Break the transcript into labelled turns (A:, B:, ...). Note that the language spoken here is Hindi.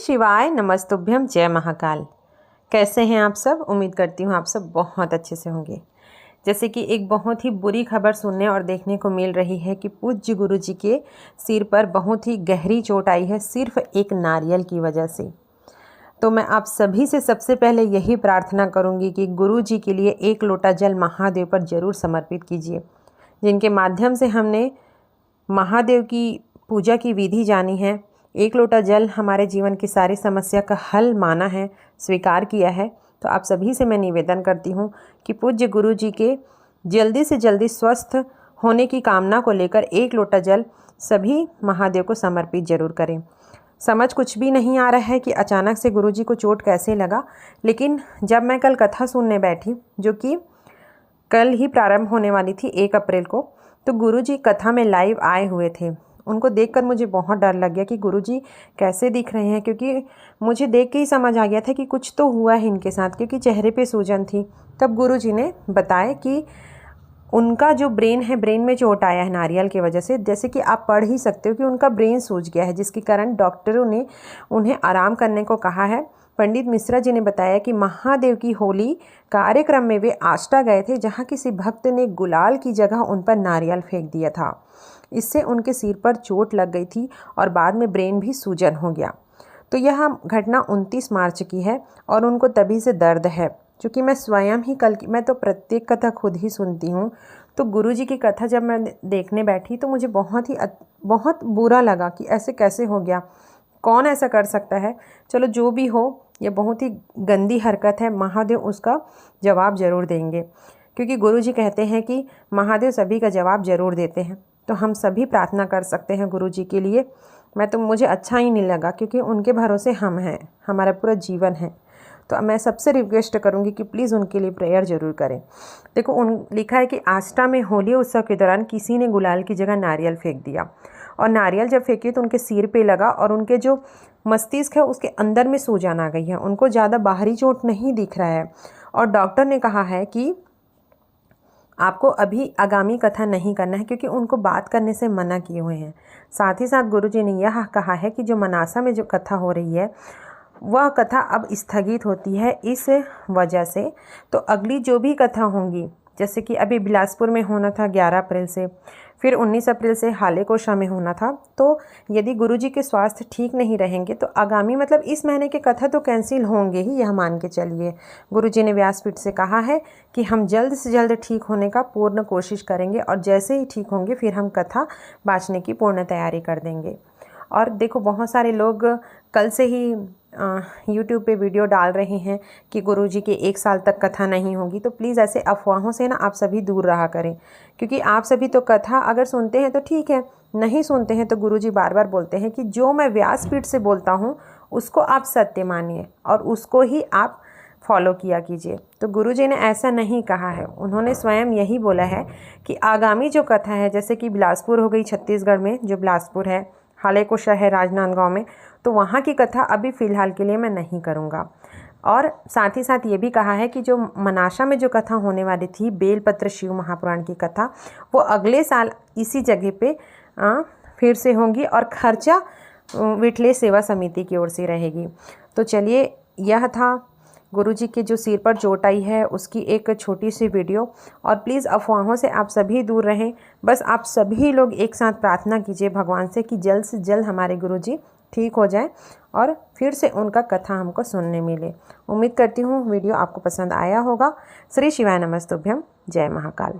A: शिवाय नमस्तुभ्यम, जय महाकाल। कैसे हैं आप सब? उम्मीद करती हूँ आप सब बहुत अच्छे से होंगे। जैसे कि एक बहुत ही बुरी खबर सुनने और देखने को मिल रही है कि पूज्य गुरु जी के सिर पर बहुत ही गहरी चोट आई है, सिर्फ एक नारियल की वजह से। तो मैं आप सभी से सबसे पहले यही प्रार्थना करूँगी कि गुरु जी के लिए एक लोटा जल महादेव पर ज़रूर समर्पित कीजिए, जिनके माध्यम से हमने महादेव की पूजा की विधि जानी है। एक लोटा जल हमारे जीवन की सारी समस्या का हल माना है, स्वीकार किया है। तो आप सभी से मैं निवेदन करती हूँ कि पूज्य गुरु जी के जल्दी से जल्दी स्वस्थ होने की कामना को लेकर एक लोटा जल सभी महादेव को समर्पित जरूर करें। समझ कुछ भी नहीं आ रहा है कि अचानक से गुरु जी को चोट कैसे लगा, लेकिन जब मैं कल कथा सुनने बैठी, जो कि कल ही प्रारंभ होने वाली थी 1 अप्रैल को, तो गुरु जी कथा में लाइव आए हुए थे। उनको देखकर मुझे बहुत डर लग गया कि गुरुजी कैसे दिख रहे हैं, क्योंकि मुझे देख के ही समझ आ गया था कि कुछ तो हुआ है इनके साथ, क्योंकि चेहरे पे सूजन थी। तब गुरुजी ने बताया कि उनका जो ब्रेन है, ब्रेन में चोट आया है नारियल की वजह से। जैसे कि आप पढ़ ही सकते हो कि उनका ब्रेन सूज गया है, जिसके कारण डॉक्टरों ने उन्हें आराम करने को कहा है। पंडित मिश्रा जी ने बताया कि महादेव की होली कार्यक्रम में वे आष्टा गए थे, जहाँ किसी भक्त ने गुलाल की जगह उन पर नारियल फेंक दिया था। इससे उनके सिर पर चोट लग गई थी और बाद में ब्रेन भी सूजन हो गया। तो यह घटना 29 मार्च की है और उनको तभी से दर्द है। क्योंकि मैं स्वयं ही मैं तो प्रत्येक कथा खुद ही सुनती हूँ, तो गुरुजी की कथा जब मैं देखने बैठी तो मुझे बहुत बुरा लगा कि ऐसे कैसे हो गया, कौन ऐसा कर सकता है। चलो जो भी हो, ये बहुत ही गंदी हरकत है, महादेव उसका जवाब ज़रूर देंगे, क्योंकि गुरुजी कहते हैं कि महादेव सभी का जवाब ज़रूर देते हैं। तो हम सभी प्रार्थना कर सकते हैं गुरु जी के लिए। मुझे अच्छा ही नहीं लगा, क्योंकि उनके भरोसे हम हैं, हमारा पूरा जीवन है। तो मैं सबसे रिक्वेस्ट करूंगी कि प्लीज़ उनके लिए प्रेयर ज़रूर करें। देखो, लिखा है कि आष्टा में होली उत्सव के दौरान किसी ने गुलाल की जगह नारियल फेंक दिया, और नारियल जब फेंकी तो उनके सिर पे लगा और उनके जो मस्तिष्क है उसके अंदर में सूजन आ गई है। उनको ज़्यादा बाहरी चोट नहीं दिख रहा है, और डॉक्टर ने कहा है कि आपको अभी आगामी कथा नहीं करना है, क्योंकि उनको बात करने से मना किए हुए हैं। साथ ही साथ गुरुजी ने यह कहा है कि जो मनासा में जो कथा हो रही है वह कथा अब स्थगित होती है इस वजह से। तो अगली जो भी कथा होंगी, जैसे कि अभी बिलासपुर में होना था 11 अप्रैल से, फिर 19 अप्रैल से हालेकोशा में होना था। तो यदि गुरुजी के स्वास्थ्य ठीक नहीं रहेंगे तो आगामी इस महीने के कथा तो कैंसिल होंगे ही, यह मान के चलिए। गुरुजी ने व्यासपीठ से कहा है कि हम जल्द से जल्द ठीक होने का पूर्ण कोशिश करेंगे, और जैसे ही ठीक होंगे फिर हम कथा बाँचने की पूर्ण तैयारी कर देंगे। और देखो, बहुत सारे लोग कल से ही YouTube पे वीडियो डाल रहे हैं कि गुरुजी के 1 साल तक कथा नहीं होगी। तो प्लीज़ ऐसे अफवाहों से ना आप सभी दूर रहा करें, क्योंकि आप सभी तो कथा अगर सुनते हैं तो ठीक है, नहीं सुनते हैं तो गुरुजी बार बार बोलते हैं कि जो मैं व्यासपीठ से बोलता हूँ उसको आप सत्य मानिए और उसको ही आप फॉलो किया कीजिए। तो गुरुजी ने ऐसा नहीं कहा है, उन्होंने स्वयं यही बोला है कि आगामी जो कथा है, जैसे कि बिलासपुर हो गई छत्तीसगढ़ में, जो बिलासपुर है, हालेकोशा है राजनांदगांव में, तो वहाँ की कथा अभी फ़िलहाल के लिए मैं नहीं करूँगा। और साथ ही साथ ये भी कहा है कि जो मनासा में जो कथा होने वाली थी, बेलपत्र शिव महापुराण की कथा, वो अगले साल इसी जगह पे फिर से होंगी, और खर्चा विठलेश सेवा समिति की ओर से रहेगी। तो चलिए, यह था गुरुजी के जो सिर पर चोट आई है उसकी एक छोटी सी वीडियो। और प्लीज़ अफवाहों से आप सभी दूर रहें। बस आप सभी लोग एक साथ प्रार्थना कीजिए भगवान से कि जल्द से जल्द हमारे गुरुजी ठीक हो जाए और फिर से उनका कथा हमको सुनने मिले। उम्मीद करती हूँ वीडियो आपको पसंद आया होगा। श्री शिवाय नमस्तुभ्यम, जय महाकाल।